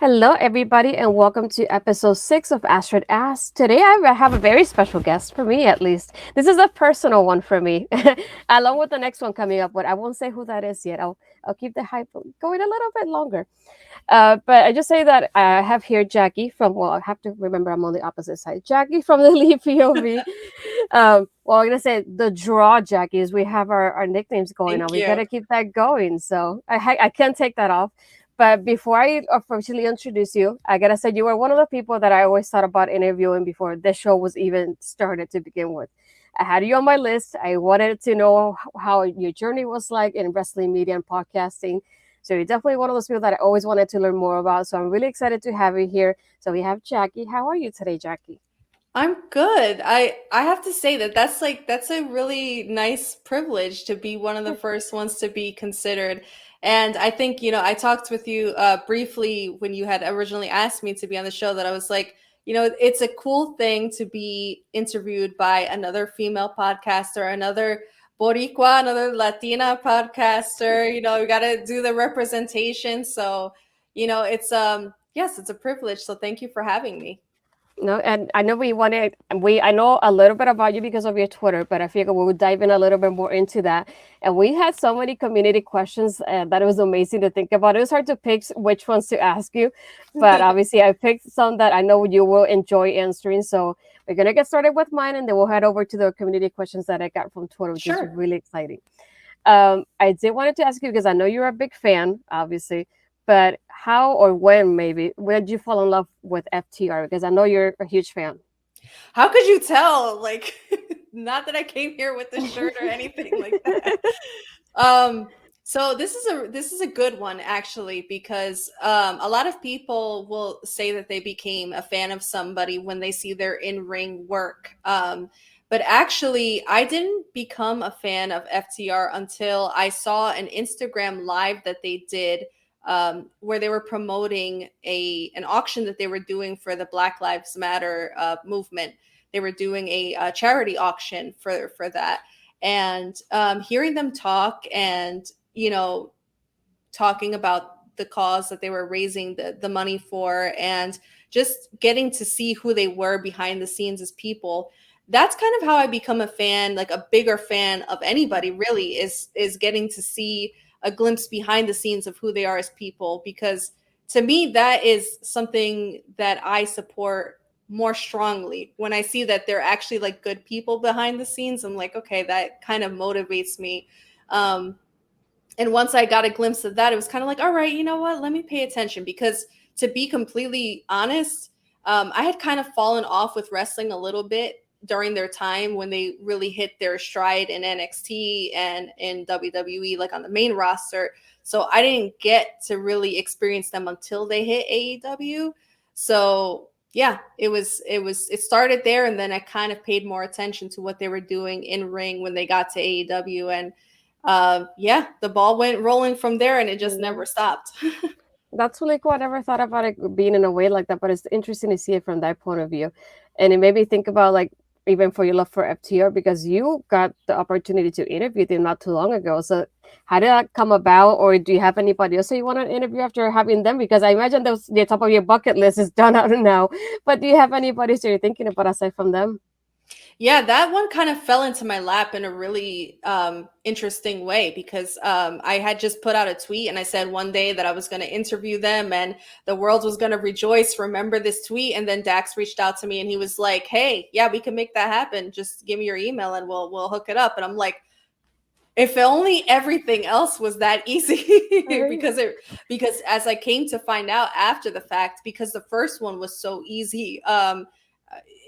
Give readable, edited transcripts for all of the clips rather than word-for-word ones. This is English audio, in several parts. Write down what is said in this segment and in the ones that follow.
Hello, everybody, and welcome to episode 6 of Astrid Asks. Today, I have a very special guest, for me at least. This is a personal one for me, along with the next one coming up, but I won't say who that is yet. I'll keep the hype going a little bit longer. But I just say that I have here Jacky from, well, I have to remember I'm on the opposite side. Jacky from the Elite POV. Well, I'm going to say the draw Jacky is we have our nicknames going on. Thank We got you. to keep that going. So I can't take that off. But before I officially introduce you, I gotta say you were one of the people that I always thought about interviewing before this show was even started to begin with. I had you on my list. I wanted to know how your journey was like in wrestling media and podcasting. So you're definitely one of those people that I always wanted to learn more about. So I'm really excited to have you here. So we have Jacky. How are you today, Jacky? I'm good. I have to say that that's a really nice privilege to be one of the first ones to be considered. And I think, I talked with you briefly when you had originally asked me to be on the show that I was like, it's a cool thing to be interviewed by another female podcaster, another Boricua, another Latina podcaster. We got to do the representation. So, it's yes, it's a privilege. So thank you for having me. No, and I know I know a little bit about you because of your Twitter, but I figure we would dive in a little bit more into that. And we had so many community questions that it was amazing to think about. It was hard to pick which ones to ask you, but obviously I picked some that I know you will enjoy answering. So we're gonna get started with mine, and then we'll head over to the community questions that I got from Twitter, which is Sure. really exciting. I did wanted to ask you because I know you're a big fan, obviously, but how or when did you fall in love with FTR? Because I know you're a huge fan. How could you tell? Like, not that I came here with the shirt or anything like that. Um, so this is a good one actually because a lot of people will say that they became a fan of somebody when they see their in-ring work. But actually, I didn't become a fan of FTR until I saw an Instagram live that they did where they were promoting an auction that they were doing for the Black Lives Matter movement. They were doing a charity auction for that, and hearing them talk and talking about the cause that they were raising the money for, and just getting to see who they were behind the scenes as people. That's kind of how I become a fan, like a bigger fan of anybody really, is getting to see a glimpse behind the scenes of who they are as people, because to me that is something that I support more strongly. When I see that they're actually like good people behind the scenes, I'm like, okay, that kind of motivates me. Um and once I got a glimpse of that, it was kind of like, all right, you know what, let me pay attention. Because to be completely honest, I had kind of fallen off with wrestling a little bit during their time when they really hit their stride in NXT and in WWE, like on the main roster. So I didn't get to really experience them until they hit AEW. So yeah, it started there, and then I kind of paid more attention to what they were doing in ring when they got to AEW. And yeah, the ball went rolling from there, and it just never stopped. That's really cool. I never thought about it being in a way like that, but it's interesting to see it from that point of view. And it made me think about like even for your love for FTR because you got the opportunity to interview them not too long ago. So how did that come about, or do you have anybody else that you want to interview after having them? Because I imagine those the top of your bucket list is done out now. But do you have anybody that you're thinking about aside from them? Yeah, that one kind of fell into my lap in a really interesting way, because I had just put out a tweet and I said one day that I was going to interview them and the world was going to rejoice. Remember this tweet? And then Dax reached out to me and he was like, "Hey, yeah, we can make that happen. Just give me your email and we'll hook it up." And I'm like, if only everything else was that easy. Right. Because as I came to find out after the fact, because the first one was so easy,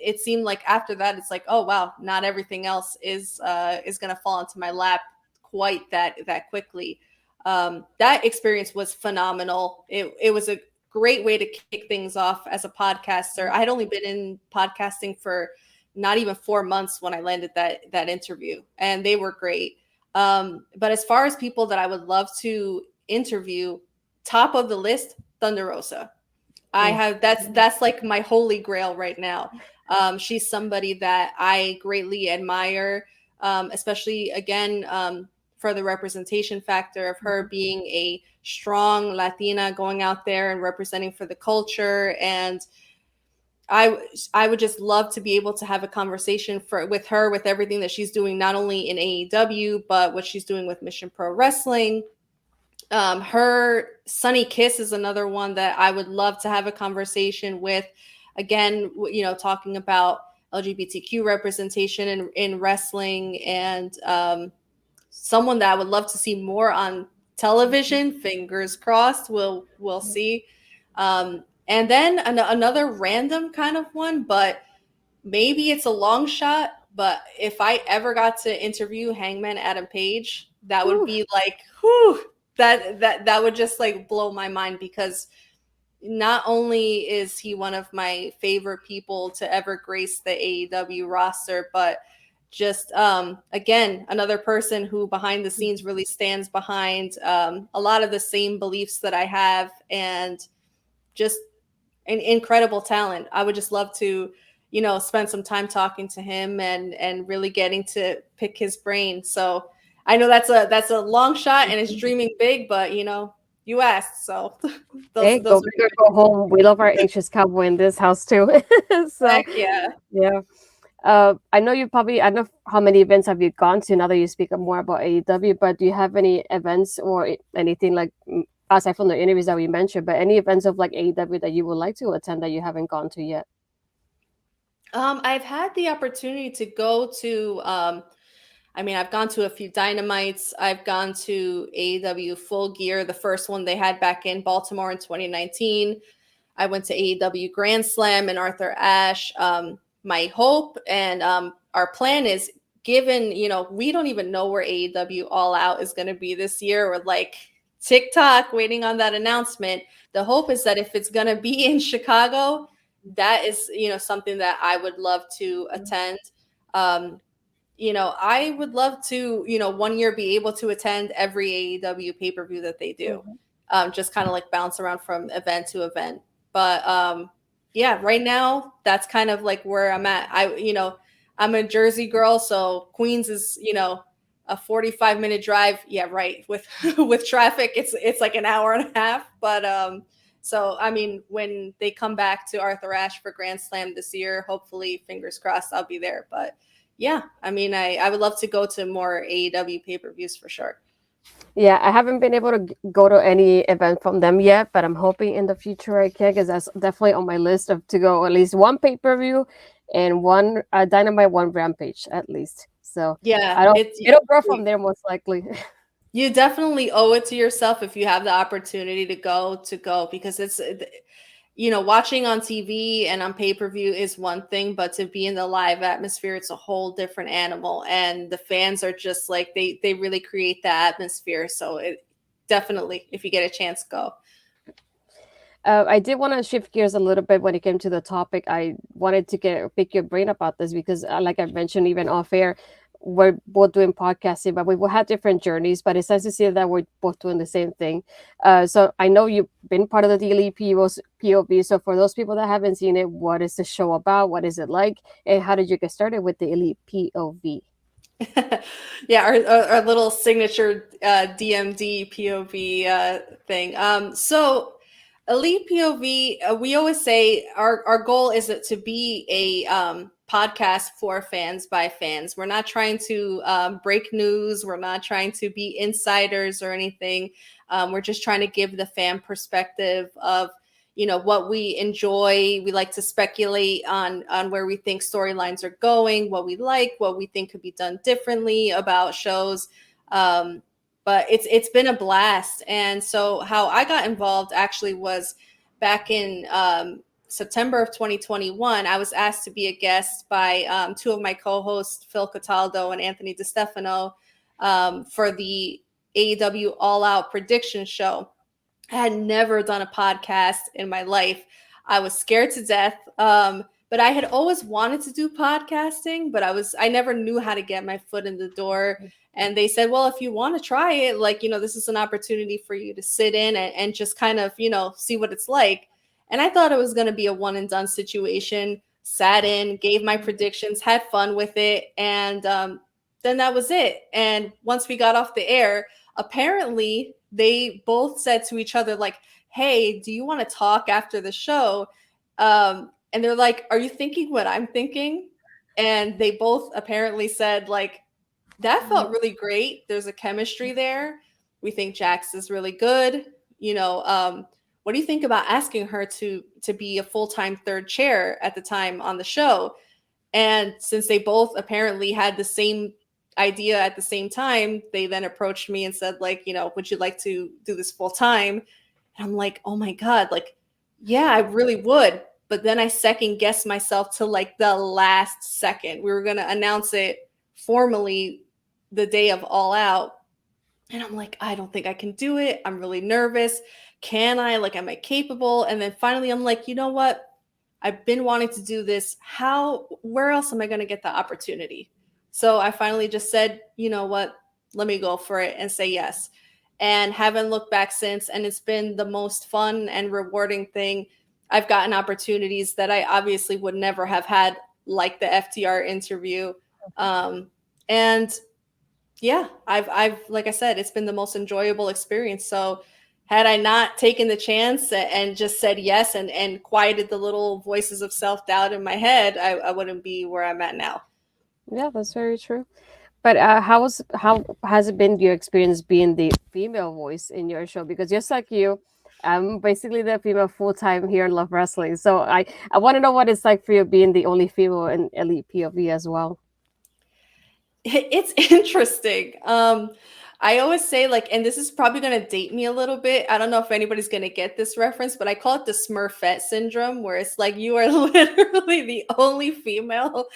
it seemed like after that it's like, oh wow, not everything else is gonna fall into my lap quite that quickly. That experience was phenomenal. It was a great way to kick things off as a podcaster. I had only been in podcasting for not even 4 months when I landed that interview, and they were great. But as far as people that I would love to interview, top of the list, Thunder Rosa. I Oh. have that's like my holy grail right now. She's somebody that I greatly admire, especially again for the representation factor of her being a strong Latina going out there and representing for the culture. And I would just love to be able to have a conversation with her, with everything that she's doing, not only in AEW, but what she's doing with Mission Pro Wrestling. Her Sunny Kiss is another one that I would love to have a conversation with. Again, talking about LGBTQ representation in wrestling, and someone that I would love to see more on television. Fingers crossed. We'll see. And then another random kind of one, but maybe it's a long shot. But if I ever got to interview Hangman Adam Page, that would be like, whew, that would just like blow my mind, because not only is he one of my favorite people to ever grace the AEW roster, but just again, another person who behind the scenes really stands behind a lot of the same beliefs that I have, and just an incredible talent. I would just love to, spend some time talking to him and really getting to pick his brain. So I know that's a long shot and it's dreaming big, but you asked, so Hey, go big or go home. We love our anxious cowboy in this house too. So heck yeah. I know I know how many events have you gone to now that you speak more about AEW, but do you have any events or anything like, aside from the interviews that we mentioned, but any events of like AEW that you would like to attend that you haven't gone to yet? I've had the opportunity to go to, I've gone to a few Dynamites. I've gone to AEW Full Gear, the first one they had back in Baltimore in 2019. I went to AEW Grand Slam and Arthur Ashe. My hope and our plan is, given, we don't even know where AEW All Out is going to be this year. We're like TikTok waiting on that announcement. The hope is that if it's going to be in Chicago, that is, something that I would love to attend. I would love to, one year be able to attend every AEW pay-per-view that they do. Just kind of like bounce around from event to event. But yeah, right now that's kind of like where I'm at. I'm a Jersey girl, so Queens is, a 45-minute drive. Yeah, right. With with traffic, it's like an hour and a half. But so when they come back to Arthur Ashe for Grand Slam this year, hopefully, fingers crossed, I'll be there. But yeah, I would love to go to more AEW pay-per-views for sure. Yeah, I haven't been able to go to any event from them yet, but I'm hoping in the future I can, because that's definitely on my list of to go at least one pay-per-view and one Dynamite, one Rampage at least. So yeah, it'll grow from there most likely. You definitely owe it to yourself if you have the opportunity to go, because it's, watching on TV and on pay-per-view is one thing, but to be in the live atmosphere, it's a whole different animal. And the fans are just like, they really create the atmosphere. So it definitely, if you get a chance, go. I did want to shift gears a little bit when it came to the topic. I wanted to pick your brain about this because, like I mentioned, even off air, we're both doing podcasting, but we will have different journeys. But it's nice to see that we're both doing the same thing. So I know you've been part of the Elite POV. So for those people that haven't seen it, what is the show about? What is it like? And how did you get started with the Elite POV? Yeah, our little signature DMD POV thing. So Elite POV, we always say our goal is to be a podcast for fans by fans. We're not trying to break news. We're not trying to be insiders or anything. We're just trying to give the fan perspective of, what we enjoy. We like to speculate on where we think storylines are going, what we like, what we think could be done differently about shows. But it's been a blast. And so how I got involved actually was back in September of 2021. I was asked to be a guest by two of my co-hosts, Phil Cataldo and Anthony DeStefano, for the AEW All Out prediction show. I had never done a podcast in my life. I was scared to death. But I had always wanted to do podcasting, but I never knew how to get my foot in the door. And they said, well, if you want to try it, this is an opportunity for you to sit in and just kind of, see what it's like. And I thought it was going to be a one and done situation. Sat in, gave my predictions, had fun with it. And then that was it. And once we got off the air, apparently they both said to each other, like, hey, do you want to talk after the show? And they're like, are you thinking what I'm thinking? And they both apparently said, like, that felt really great. There's a chemistry there. We think Jax is really good. What do you think about asking her to be a full-time third chair at the time on the show? And since they both apparently had the same idea at the same time, they then approached me and said, like, would you like to do this full time? And I'm like, oh my God, like, yeah, I really would. But then I second guessed myself to like the last second. We were going to announce it formally the day of All Out. And I'm like, I don't think I can do it. I'm really nervous. Can I? Like, am I capable? And then finally, I'm like, you know what? I've been wanting to do this. Where else am I going to get the opportunity? So I finally just said, you know what? Let me go for it and say yes. And haven't looked back since. And it's been the most fun and rewarding thing. I've gotten opportunities that I obviously would never have had, like the FTR interview. And yeah, I've like I said, it's been the most enjoyable experience. So had I not taken the chance and just said yes and quieted the little voices of self-doubt in my head, I wouldn't be where I'm at now. Yeah, that's very true. But how has it been your experience being the female voice in your show? Because just like you, I'm basically the female full time here in Love Wrestling. So I want to know what it's like for you being the only female in Elite POV as well. It's interesting. I always say, like, and this is probably going to date me a little bit. I don't know if anybody's going to get this reference, but I call it the Smurfette syndrome, where it's like you are literally the only female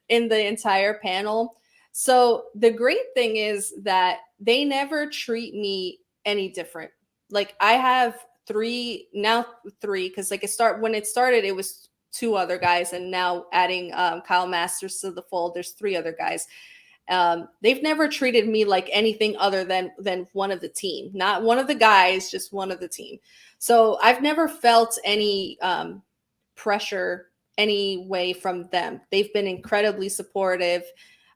in the entire panel. So the great thing is that they never treat me any different. Like, I have three, because like when it started, it was two other guys, and now adding Kyle Masters to the fold, there's three other guys. They've never treated me like anything other than one of the team, not one of the guys, just one of the team. So I've never felt any pressure any way from them. They've been incredibly supportive.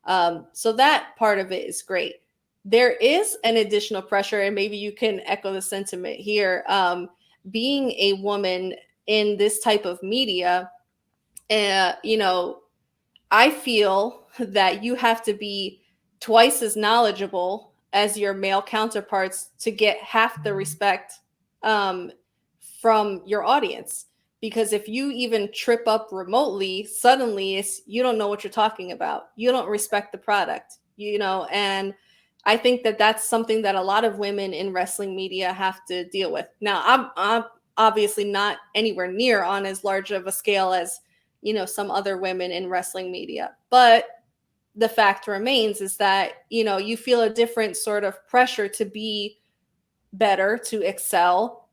So that part of it is great. There is an additional pressure, and maybe you can echo the sentiment here. Being a woman in this type of media, I feel that you have to be twice as knowledgeable as your male counterparts to get half the respect from your audience. Because if you even trip up remotely, suddenly you don't know what you're talking about. You don't respect the product, and I think that that's something that a lot of women in wrestling media have to deal with. Now, I'm obviously not anywhere near on as large of a scale as some other women in wrestling media. But the fact remains is that, you feel a different sort of pressure to be better, to excel.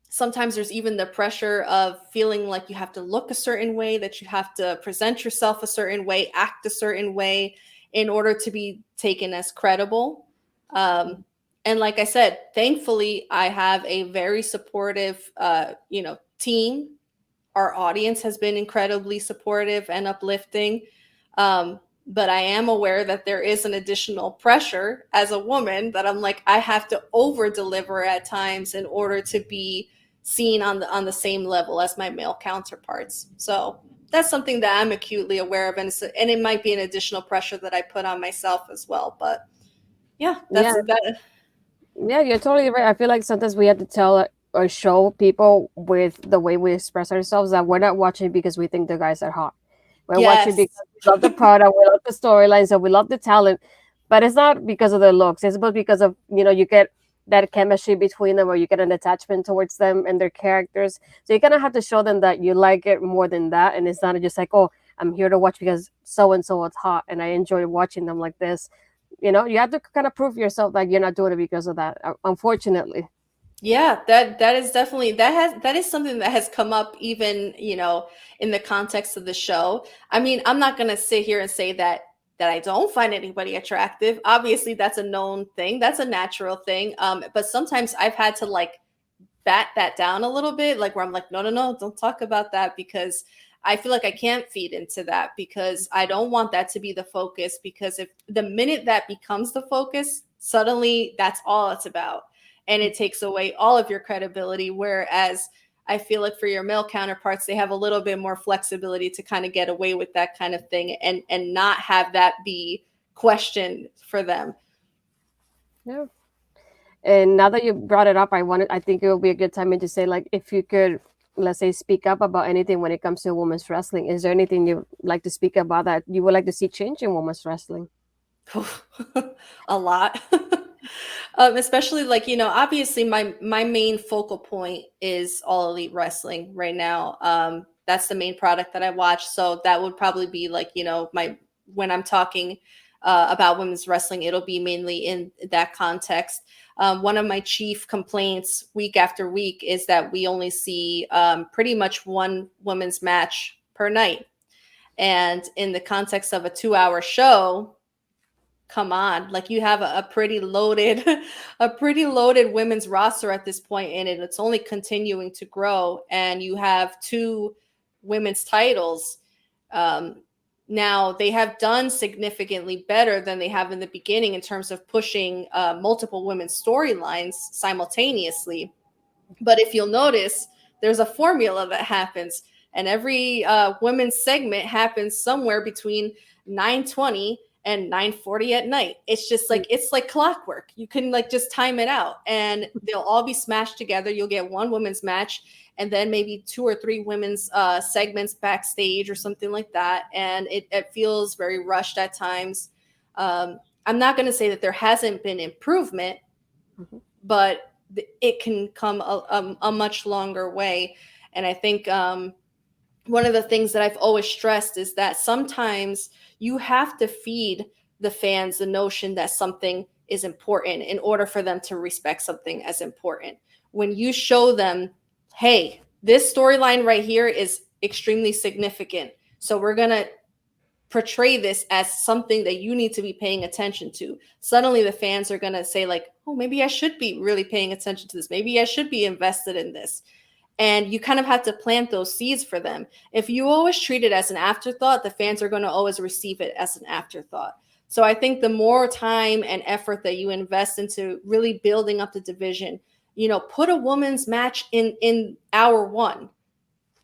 Sometimes there's even the pressure of feeling like you have to look a certain way, that you have to present yourself a certain way, act a certain way in order to be taken as credible. And like I said, thankfully, I have a very supportive, team. Our audience has been incredibly supportive and uplifting. But I am aware that there is an additional pressure as a woman that I'm like, I have to over deliver at times in order to be seen on the same level as my male counterparts. So that's something that I'm acutely aware of. And it might be an additional pressure that I put on myself as well. But yeah, that's that. Yeah, you're totally right. I feel like sometimes we have to tell or show people with the way we express ourselves that we're not watching because we think the guys are hot. We're watching Yes. because we love the product, we love the storylines, and we love the talent. But it's not because of their looks. It's because of, you get that chemistry between them, or you get an attachment towards them and their characters. So you kind of have to show them that you like it more than that. And it's not just like, oh, I'm here to watch because so and so is hot and I enjoy watching them like this. You have to kind of prove yourself that you're not doing it because of that, unfortunately. Yeah, that is definitely that is something that has come up even, in the context of the show. I mean, I'm not going to sit here and say that I don't find anybody attractive. Obviously, that's a known thing. That's a natural thing. But sometimes I've had to like bat that down a little bit, like where I'm like, no, don't talk about that, because I feel like I can't feed into that because I don't want that to be the focus, because if the minute that becomes the focus, suddenly that's all it's about. And it takes away all of your credibility. Whereas I feel like for your male counterparts, they have a little bit more flexibility to kind of get away with that kind of thing and not have that be questioned for them. Yeah. And now that you brought it up, I think it would be a good time to say, like, if you could, let's say, speak up about anything when it comes to women's wrestling. Is there anything you'd like to speak about that you would like to see change in women's wrestling? A lot. Especially like, obviously my main focal point is All Elite Wrestling right now. That's the main product that I watch. So that would probably be like, my when I'm talking about women's wrestling, it'll be mainly in that context. One of my chief complaints week after week is that we only see pretty much one women's match per night. And in the context of a 2-hour show, come on, like you have a pretty loaded a pretty loaded women's roster at this point, and it's only continuing to grow, and you have 2 women's titles. Now they have done significantly better than they have in the beginning in terms of pushing multiple women's storylines simultaneously. But if you'll notice, there's a formula that happens, and every women's segment happens somewhere between 9:20 and 9:40 at night. It's just like, it's like clockwork. You can like just time it out, and they'll all be smashed together. You'll get one women's match, and then maybe 2 or 3 women's segments backstage or something like that. And it feels very rushed at times. I'm not going to say that there hasn't been improvement, but it can come a much longer way. And I think one of the things that I've always stressed is that sometimes you have to feed the fans the notion that something is important in order for them to respect something as important. When you show them, hey, this storyline right here is extremely significant, so we're going to portray this as something that you need to be paying attention to, suddenly the fans are going to say like, oh, maybe I should be really paying attention to this. Maybe I should be invested in this. And you kind of have to plant those seeds for them. If you always treat it as an afterthought, the fans are going to always receive it as an afterthought. So I think the more time and effort that you invest into really building up the division, put a women's match in hour 1.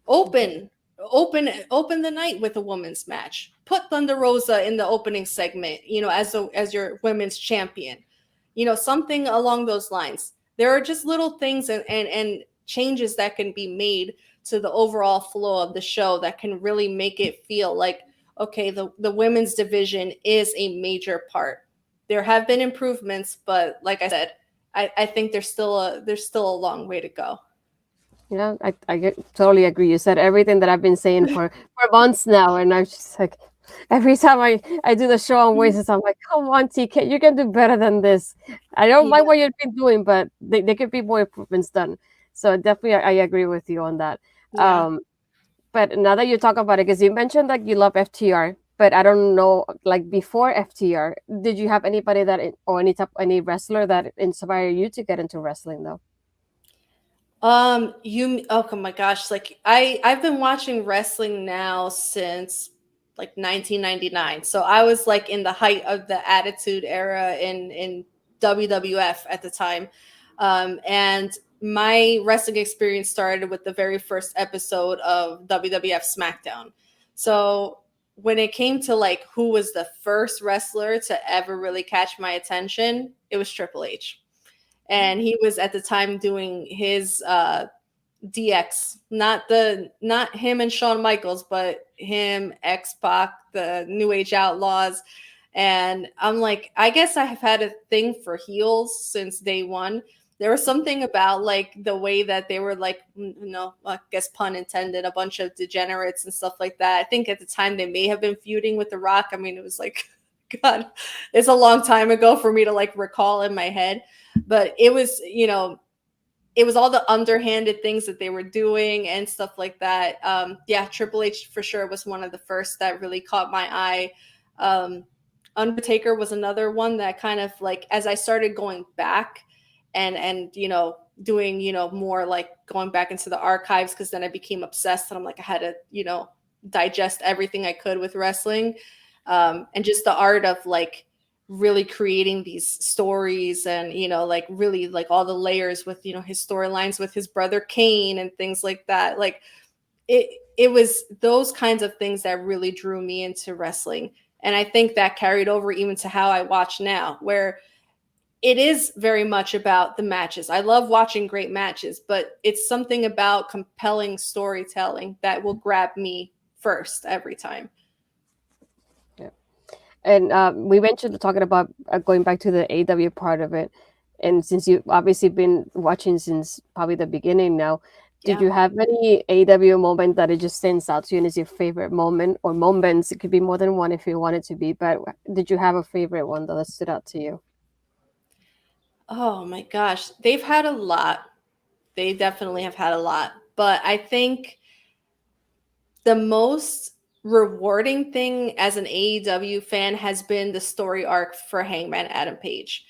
Open the night with a women's match. Put Thunder Rosa in the opening segment, as your women's champion. Something along those lines. There are just little things and changes that can be made to the overall flow of the show that can really make it feel like, okay, the women's division is a major part. There have been improvements, but like I said, I think there's still a long way to go. Yeah, I totally agree. You said everything that I've been saying for months now, and I'm just like, every time I do the show on Voices, I'm like, come on, TK, you can do better than this. I don't mind what you've been doing, but there could be more improvements done. So definitely, I agree with you on that. Yeah. But now that you talk about it, because you mentioned that you love FTR, but I don't know, like before FTR, did you have anybody or any wrestler that inspired you to get into wrestling though? Oh my gosh, like I've been watching wrestling now since like 1999. So I was like in the height of the Attitude Era in WWF at the time. And my wrestling experience started with the very first episode of WWF SmackDown. So when it came to like who was the first wrestler to ever really catch my attention, it was Triple H. And he was at the time doing his DX, not him and Shawn Michaels, but him, X-Pac, the New Age Outlaws. And I'm like, I guess I have had a thing for heels since day one. There was something about like the way that they were like, I guess pun intended, a bunch of degenerates and stuff like that. I think at the time they may have been feuding with The Rock. I mean, it was like, God, it's a long time ago for me to like recall in my head. But it was, it was all the underhanded things that they were doing and stuff like that. Yeah, Triple H for sure was one of the first that really caught my eye. Undertaker was another one that kind of like, as I started going back and doing, more like going back into the archives, because then I became obsessed and I'm like, I had to, digest everything I could with wrestling, and just the art of like really creating these stories, and like really like all the layers with his storylines with his brother Kane and things like that. Like it was those kinds of things that really drew me into wrestling, and I think that carried over even to how I watch now, where it is very much about the matches. I love watching great matches, but it's something about compelling storytelling that will grab me first every time. Yeah. And we mentioned talking about going back to the AW part of it. And since you've obviously been watching since probably the beginning now, did Yeah. you have any AW moment that it just stands out to you and is your favorite moment or moments? It could be more than one if you want it to be, but did you have a favorite one that stood out to you? Oh my gosh. They've had a lot. They definitely have had a lot. But I think the most rewarding thing as an AEW fan has been the story arc for Hangman Adam Page.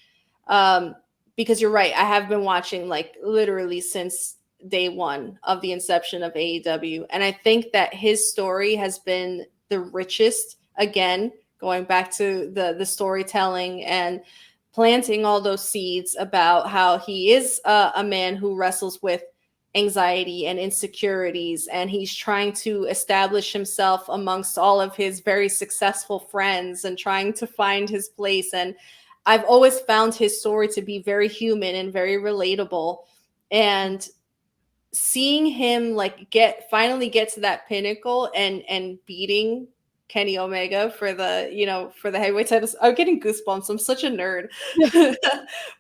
Um, because you're right, I have been watching like literally since day one of the inception of AEW. And I think that his story has been the richest, again, going back to the storytelling and planting all those seeds about how he is a man who wrestles with anxiety and insecurities, and he's trying to establish himself amongst all of his very successful friends and trying to find his place. And I've always found his story to be very human and very relatable, and seeing him like finally get to that pinnacle and beating Kenny Omega for the for the heavyweight titles. I'm getting goosebumps. I'm such a nerd.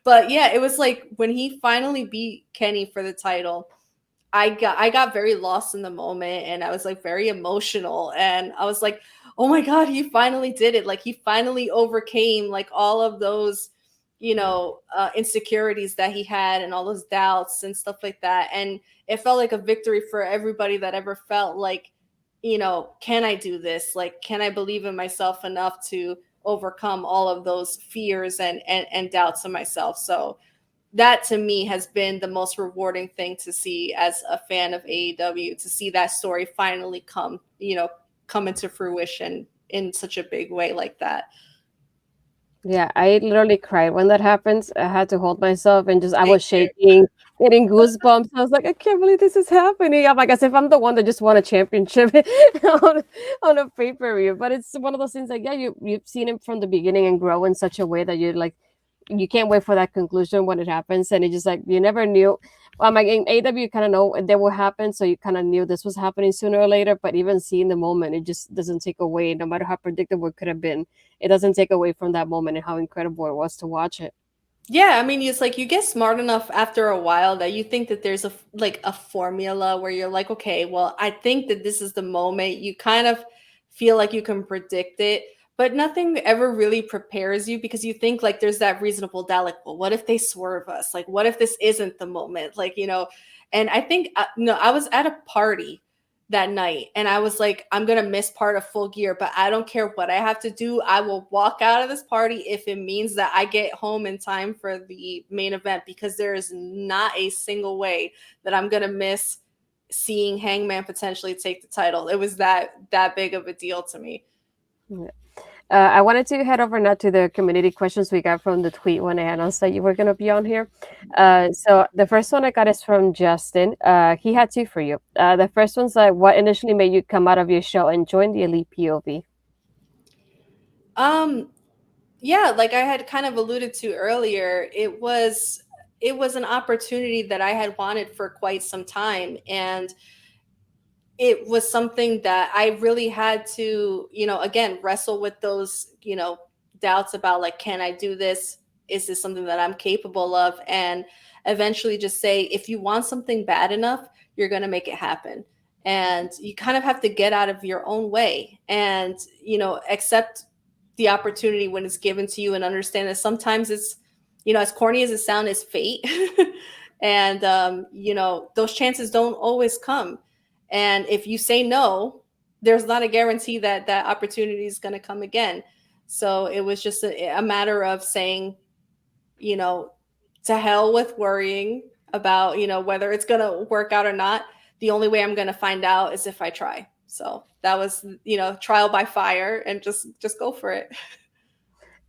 But yeah, it was like when he finally beat Kenny for the title, I got very lost in the moment, and I was like very emotional, and I was like, "Oh my god, he finally did it. Like he finally overcame like all of those, insecurities that he had and all those doubts and stuff like that." And it felt like a victory for everybody that ever felt like, can I do this? Like can I believe in myself enough to overcome all of those fears and doubts of myself? So that to me has been the most rewarding thing to see as a fan of AEW, to see that story finally come into fruition in such a big way like that. Yeah, I literally cried when that happens. I had to hold myself and just I Thank was you. shaking, getting goosebumps. I was like, I can't believe this is happening. I'm like, as if I'm the one that just won a championship on on a pay-per-view. But it's one of those things like, yeah, you've seen him from the beginning and grow in such a way that you're like you can't wait for that conclusion when it happens. And it just like you never knew. Like in AW, you kind of know that will happen, so you kind of knew this was happening sooner or later. But even seeing the moment, it just doesn't take away, no matter how predictable it could have been, it doesn't take away from that moment and how incredible it was to watch it. Yeah, I mean, it's like you get smart enough after a while that you think that there's a formula where you're like, okay, well, I think that this is the moment. You kind of feel like you can predict it, but nothing ever really prepares you because you think like there's that reasonable doubt, like, well, what if they swerve us? Like, what if this isn't the moment? Like, and I think no, I was at a party that night and I was like, I'm gonna miss part of Full Gear, but I don't care what I have to do. I will walk out of this party if it means that I get home in time for the main event, because there is not a single way that I'm gonna miss seeing Hangman potentially take the title. It was that big of a deal to me. Yeah. I wanted to head over now to the community questions we got from the tweet when I announced that you were going to be on here. So the first one I got is from Justin. He had two for you. The first one's like, what initially made you come out of your show and join the Elite POV? Um, yeah, like I had kind of alluded to earlier, it was an opportunity that I had wanted for quite some time, and it was something that I really had to, again, wrestle with those, doubts about like, can I do this? Is this something that I'm capable of? And eventually just say, if you want something bad enough, you're going to make it happen. And you kind of have to get out of your own way and, accept the opportunity when it's given to you and understand that sometimes it's, as corny as it sounds, is fate. And, those chances don't always come, and if you say no, there's not a guarantee that that opportunity is going to come again. So it was just a matter of saying, you know, to hell with worrying about, whether it's going to work out or not. The only way I'm going to find out is if I try. So that was, trial by fire, and just go for it.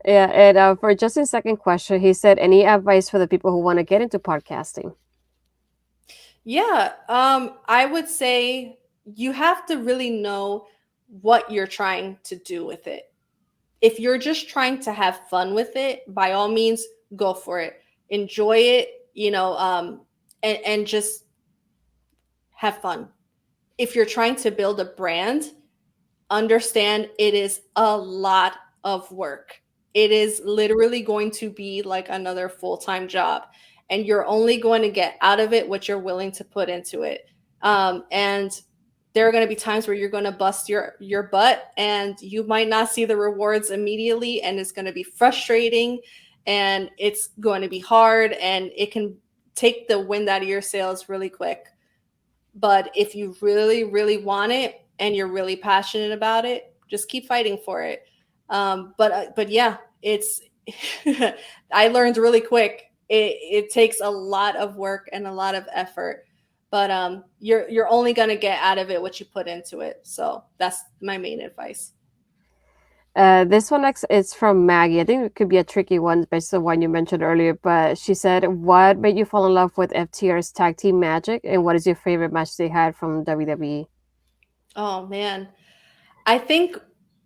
Yeah, and for Justin's second question, he said, any advice for the people who want to get into podcasting? Yeah, I would say you have to really know what you're trying to do with it. If you're just trying to have fun with it, by all means, go for it. Enjoy it, and just have fun. If you're trying to build a brand, understand it is a lot of work. It is literally going to be like another full-time job, and you're only going to get out of it what you're willing to put into it. And there are going to be times where you're going to bust your butt, and you might not see the rewards immediately, and it's going to be frustrating, and it's going to be hard, and it can take the wind out of your sails really quick. But if you really, really want it and you're really passionate about it, just keep fighting for it. But yeah, it's I learned really quick. It takes a lot of work and a lot of effort, but you're only gonna get out of it what you put into it. So that's my main advice. This one next is from Maggie. I think it could be a tricky one based on one you mentioned earlier, but she said, what made you fall in love with FTR's tag team magic, and what is your favorite match they had from WWE? Oh man, I think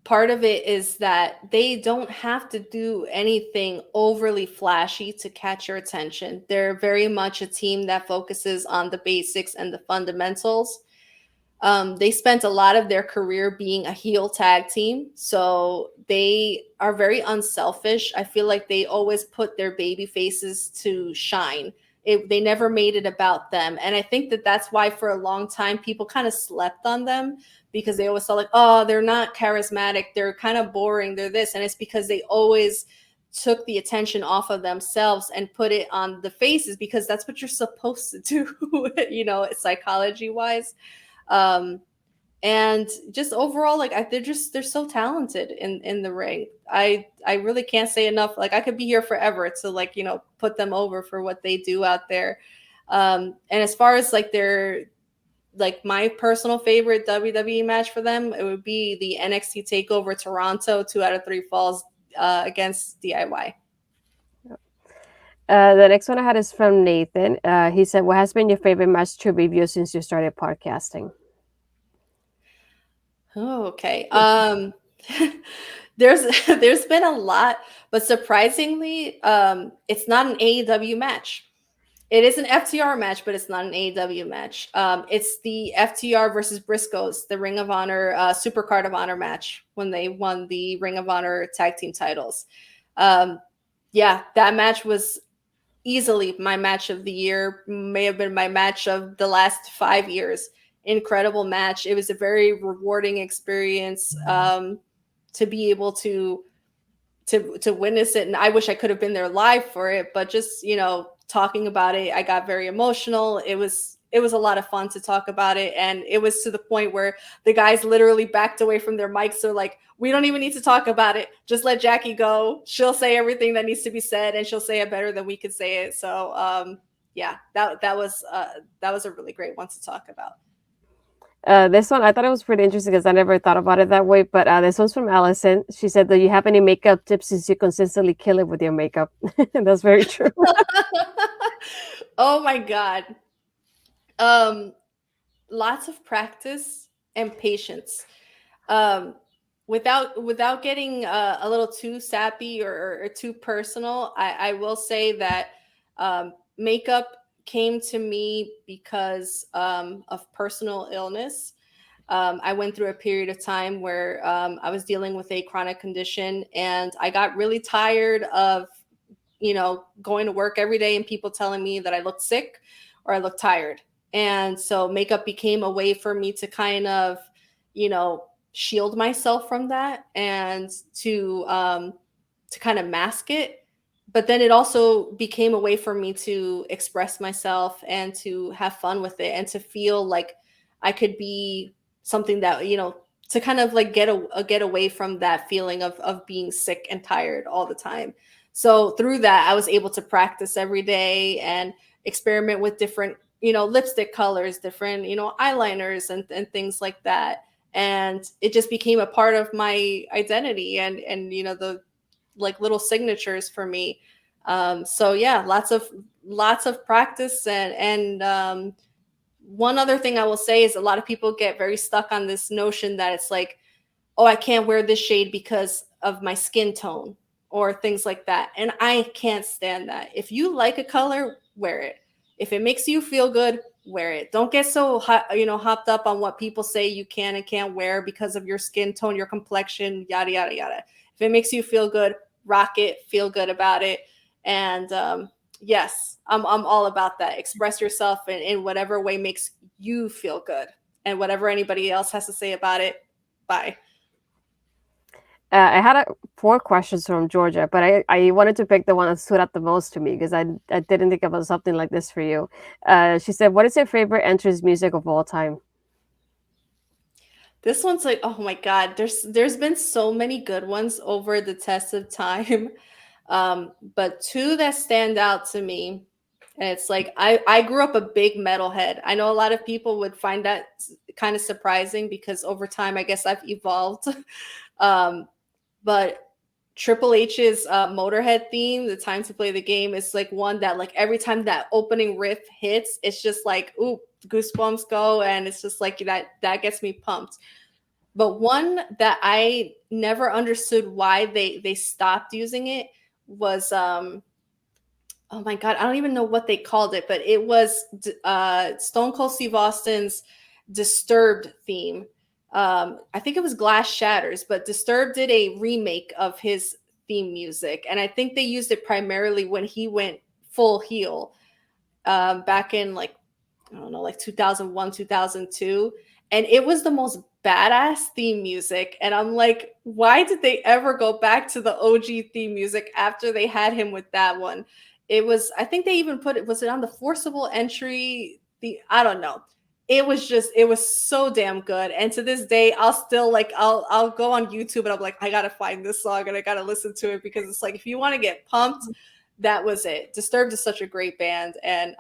part of it is that they don't have to do anything overly flashy to catch your attention. They're very much a team that focuses on the basics and the fundamentals. They spent a lot of their career being a heel tag team, so they are very unselfish. I feel like they always put their baby faces to shine. They never made it about them, and I think that that's why for a long time people kind of slept on them, because they always thought like, oh, they're not charismatic, they're kind of boring, they're this, and it's because they always took the attention off of themselves and put it on the faces, because that's what you're supposed to do, psychology wise. um and just overall, like they're so talented in the ring. I really can't say enough. Like I could be here forever to put them over for what they do out there. And as far as like their like my personal favorite WWE match for them, it would be the NXT Takeover Toronto 2 out of 3 falls against DIY. The next one I had is from Nathan. He said, what has been your favorite match to review since you started podcasting? Oh, okay. There's been a lot, but surprisingly, it's not an AEW match. It is an FTR match, but it's not an AEW match. It's the FTR versus Briscoes, the Ring of Honor Super Card of Honor match when they won the Ring of Honor tag team titles. Yeah, that match was easily my match of the year, may have been my match of the last 5 years. Incredible match. It was a very rewarding experience to be able to witness it, and I wish I could have been there live for it, but just talking about it, I got very emotional. It was a lot of fun to talk about it, and it was to the point where the guys literally backed away from their mics. So like, we don't even need to talk about it. Just let Jacky go. She'll say everything that needs to be said, and she'll say it better than we could say it. So yeah, that was a really great one to talk about. This one, I thought it was pretty interesting because I never thought about it that way. But this one's from Allison. She said, do you have any makeup tips since you consistently kill it with your makeup? That's very true. Oh my God. Lots of practice and patience. Without getting a little too sappy or too personal, I will say that makeup came to me because of personal illness. I went through a period of time where I was dealing with a chronic condition, and I got really tired of going to work every day and people telling me that I looked sick or I looked tired. And so makeup became a way for me to kind of, shield myself from that, and to kind of mask it. But then it also became a way for me to express myself and to have fun with it, and to feel like I could be something that, to kind of like get away from that feeling of being sick and tired all the time. So through that, I was able to practice every day and experiment with different, lipstick colors, different, eyeliners and things like that. and it just became a part of my identity, and the like little signatures for me. So yeah, lots of practice, and one other thing I will say is a lot of people get very stuck on this notion that it's like, oh, I can't wear this shade because of my skin tone or things like that. And I can't stand that. If you like a color, wear it. If it makes you feel good, wear it. Don't get so hopped up on what people say you can and can't wear because of your skin tone, your complexion, yada yada yada. If it makes you feel good, rock it, feel good about it. And yes, I'm all about that. Express yourself in whatever way makes you feel good, and whatever anybody else has to say about it, bye. I had 4 questions from Georgia, but I wanted to pick the one that stood out the most to me because I didn't think about something like this for you. She said, "What is your favorite entrance music of all time?" This one's like, oh my God, there's been so many good ones over the test of time. But two that stand out to me, and it's like I grew up a big metalhead. I know a lot of people would find that kind of surprising because over time I guess I've evolved. um, but Triple H's Motorhead theme, "The Time to Play the Game," is like one that like every time that opening riff hits, it's just like, ooh, goosebumps go, and it's just like that gets me pumped. But one that I never understood why they stopped using it was oh my God, I don't even know what they called it, but it was Stone Cold Steve Austin's Disturbed theme. I think it was Glass Shatters, but Disturbed did a remake of his theme music, and I think they used it primarily when he went full heel back in like, I don't know, like 2001, 2002. And it was the most badass theme music. And I'm like, why did they ever go back to the OG theme music after they had him with that one? It was, I think they even put it, was it on the Forcible Entry? I don't know. It was so damn good. And to this day, I'll still like, I'll go on YouTube and I'm like, I gotta find this song and I gotta listen to it because it's like, if you want to get pumped, that was it. Disturbed is such a great band. And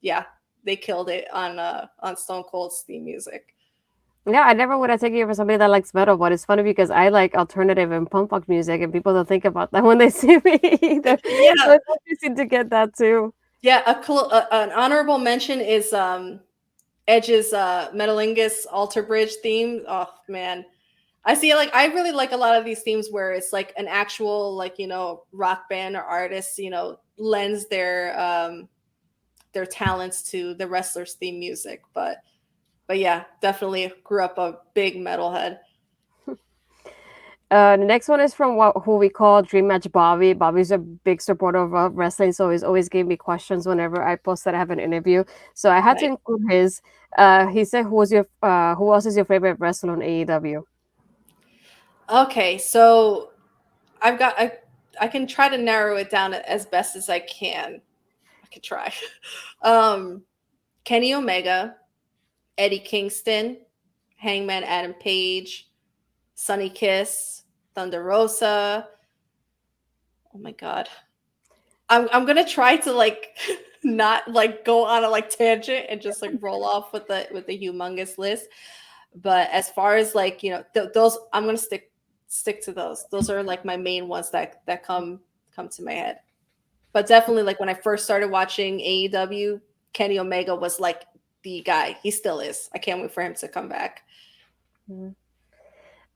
yeah, they killed it on Stone Cold's theme music. Yeah, I never would have taken you for somebody that likes metal, but it's funny because I like alternative and punk rock music, and people don't think about that when they see me either. So Yeah, it's interesting to get that too. yeah. An honorable mention is Edge's Metalingus Alter Bridge theme. Oh man, I see. Like, I really like a lot of these themes where it's like an actual like rock band or artist lends their talents to the wrestler's theme music. But yeah, definitely grew up a big metalhead. The next one is from who we call Dream Match Bobby. Bobby's a big supporter of wrestling, so he's always gave me questions whenever I post that I have an interview. So I had to Nice. include his. He said, who else is your favorite wrestler on AEW?" Okay, so I've got I can try to narrow it down as best as I can. I could try. um, Kenny Omega, Eddie Kingston, Hangman Adam Page, Sonny Kiss, Thunder Rosa. Oh my god. I'm gonna try to like not like go on a like tangent and just like roll off with the humongous list. But as far as like those, I'm gonna stick to those. Those are like my main ones that come to my head. But definitely, like when I first started watching AEW, Kenny Omega was like the guy. He still is. I can't wait for him to come back. Mhm.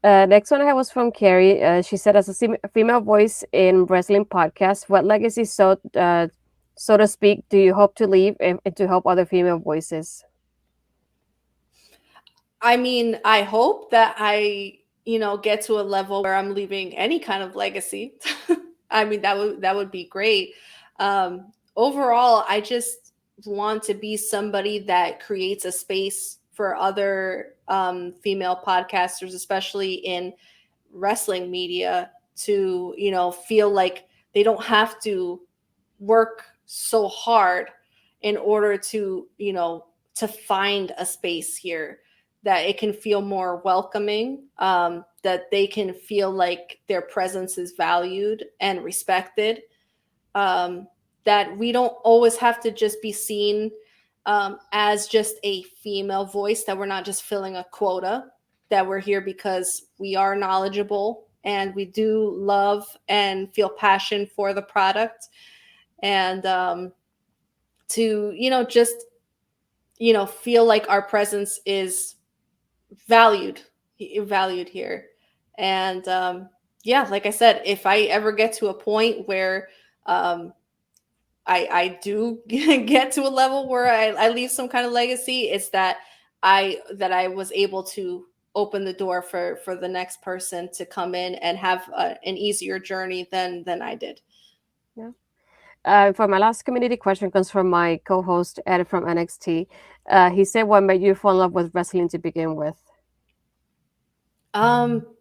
Next one I had was from Carrie. She said, "As a female voice in wrestling podcast, what legacy, so to speak, do you hope to leave and to help other female voices?" I mean, I hope that I, get to a level where I'm leaving any kind of legacy. I mean, that would be great. Overall, I just want to be somebody that creates a space for other female podcasters, especially in wrestling media, to feel like they don't have to work so hard in order to to find a space here, that it can feel more welcoming, that they can feel like their presence is valued and respected, um, that we don't always have to just be seen as just a female voice, that we're not just filling a quota. that we're here because we are knowledgeable and we do love and feel passion for the product, and to just feel like our presence is valued valued here. And yeah, like I said, if I ever get to a point where um, I do get to a level where I leave some kind of legacy, it's that I was able to open the door for the next person to come in and have an easier journey than I did. Yeah. For my last community question comes from my co-host Ed from NXT. He said, "What made you fall in love with wrestling to begin with?"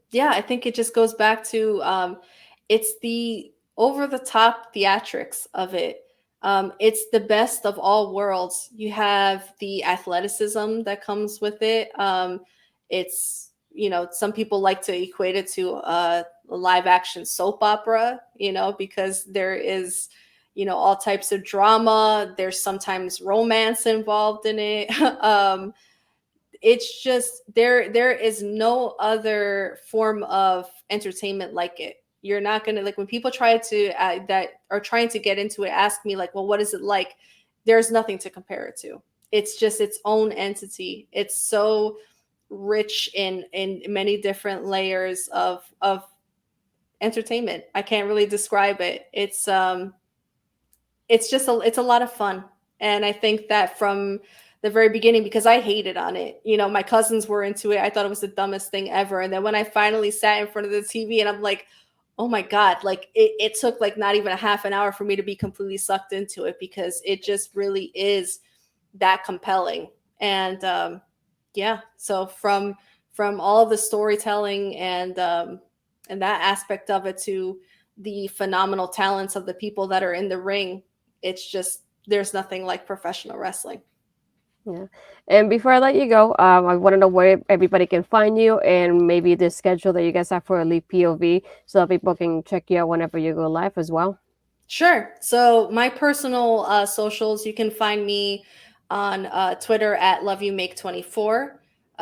Yeah, I think it just goes back to it's the over the top theatrics of it. It's the best of all worlds. You have the athleticism that comes with it. It's, some people like to equate it to a live action soap opera, because there is, all types of drama. There's sometimes romance involved in it. It's just there is no other form of entertainment like it. You're not gonna, like, when people try to that are trying to get into it, ask me like, well, what is it like? There's nothing to compare it to. It's just its own entity. It's so rich in many different layers of entertainment. I can't really describe it. It's a lot of fun. And I think that from the very beginning, because I hated on it, my cousins were into it. I thought it was the dumbest thing ever. And then when I finally sat in front of the TV and I'm like, oh my God, like it took like not even a half an hour for me to be completely sucked into it, because it just really is that compelling. And yeah, so from all of the storytelling and that aspect of it to the phenomenal talents of the people that are in the ring, it's just, there's nothing like professional wrestling. Yeah. And before I let you go, I want to know where everybody can find you and maybe the schedule that you guys have for Elite POV so that people can check you out whenever you go live as well. Sure. So my personal socials, you can find me on Twitter at LoveYouMake24.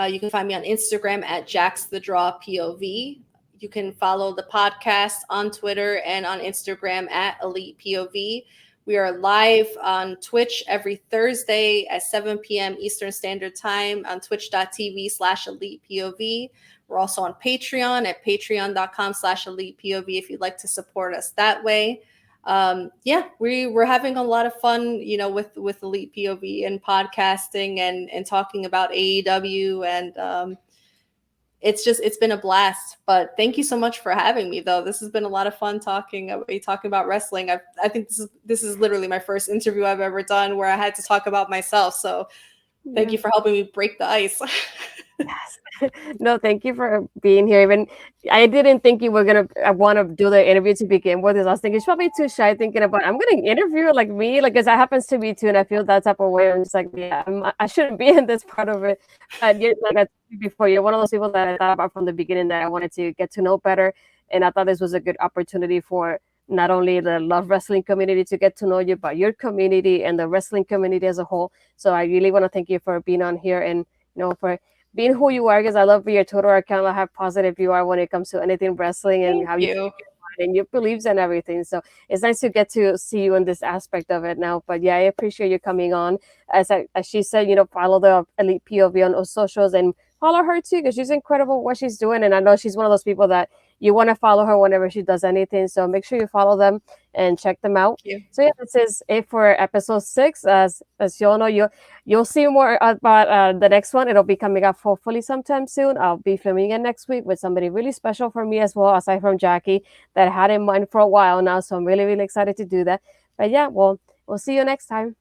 You can find me on Instagram at Jax the Draw POV. You can follow the podcast on Twitter and on Instagram at Elite POV. We are live on Twitch every Thursday at 7 p.m. Eastern Standard Time on twitch.tv/Elite POV. We're also on Patreon at patreon.com/Elite POV if you'd like to support us that way. Yeah, we're having a lot of fun, with Elite POV and podcasting and talking about AEW, and it's been a blast. But thank you so much for having me, though. This has been a lot of fun talking about wrestling. I think this is literally my first interview I've ever done where I had to talk about myself. So thank you for helping me break the ice. Yes. No, thank you for being here. Even I didn't think you were gonna want to do the interview to begin with. I was thinking she's probably too shy, thinking about I'm gonna interview like me, like because that happens to me too, and I feel that type of way. I'm just like, yeah, I shouldn't be in this part of it. But you, like I told you before, you're one of those people that I thought about from the beginning that I wanted to get to know better, and I thought this was a good opportunity for not only the Love Wrestling community to get to know you, but your community and the wrestling community as a whole. So I really want to thank you for being on here and for being who you are, because I love your Twitter account, how positive you are when it comes to anything wrestling and how you and your beliefs and everything. So it's nice to get to see you in this aspect of it now. But yeah, I appreciate you coming on. As she said, follow the Elite POV on socials and follow her too, because she's incredible what she's doing. And I know she's one of those people that you want to follow her whenever she does anything. So make sure you follow them and check them out. So yeah, this is it for episode 6. As you all know, you'll see more about the next one. It'll be coming up hopefully sometime soon. I'll be filming it next week with somebody really special for me as well, aside from Jacky, that I had in mind for a while now. So I'm really, really excited to do that. But yeah, we'll see you next time.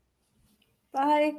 Bye.